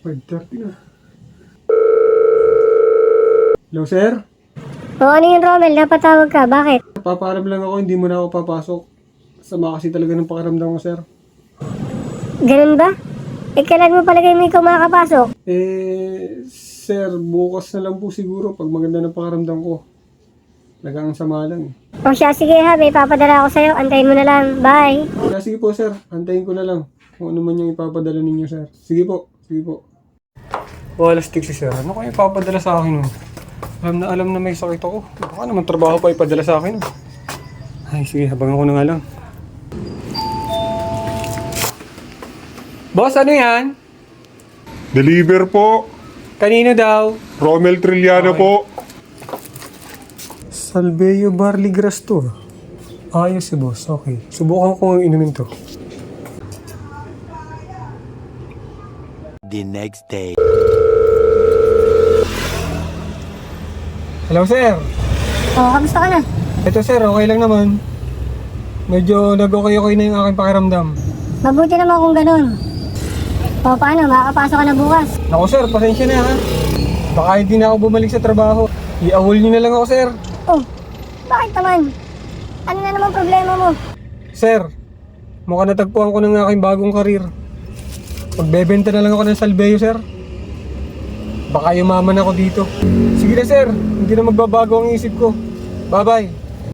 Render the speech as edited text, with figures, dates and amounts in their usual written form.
5:30 na. Hello, sir? Ano yun, Romel? Napatawag ka. Bakit? Papaalam lang ako, hindi mo na ako papasok. Sama kasi talaga ng pakiramdam ko, sir. Ganun ba? Kailan mo palagay mo ikaw makakapasok? Sir, bukas na lang po siguro pag maganda ng pakiramdam ko. Nagang sama lang. O siya, sige ha. May papadala ako sa'yo. Antayin mo na lang. Bye. Kaya sige po, sir. Antayin ko na lang kung ano man yung ipapadala ninyo, sir. Sige po. Sige po. Wala stick si sir. Ano kaya ipapadala sa akin? Alam na may sakit ako. Baka naman trabaho pa ipadala sa akin. Ay, sige. Habangan ko na nga lang. Boss, ano yan? Deliver po. Kanino daw? Romel Trillano Okay. po. Salveyo Barley Grass to. Ayos si boss. Okay. Subukan ko inumin to. The next day. Hello, sir. Kamusta ka na? Ito, sir. Okay lang naman. Medyo nag-okay-okay na yung aking pakiramdam. Mabuti naman kung ganun. Paano? Makakapasok ka na bukas. Naku, sir. Pasensya na, ha. Baka hindi na ako bumalik sa trabaho. I-awol nyo na lang ako, sir. Oh, bakit naman? Ano na naman problema mo? Sir, mukhang natagpuan ko ng aking bagong karir. Magbebenta na lang ako ng salveyo, sir. Baka yumaman ako dito. Sige na, sir. Hindi na magbabago ang isip ko. Bye-bye.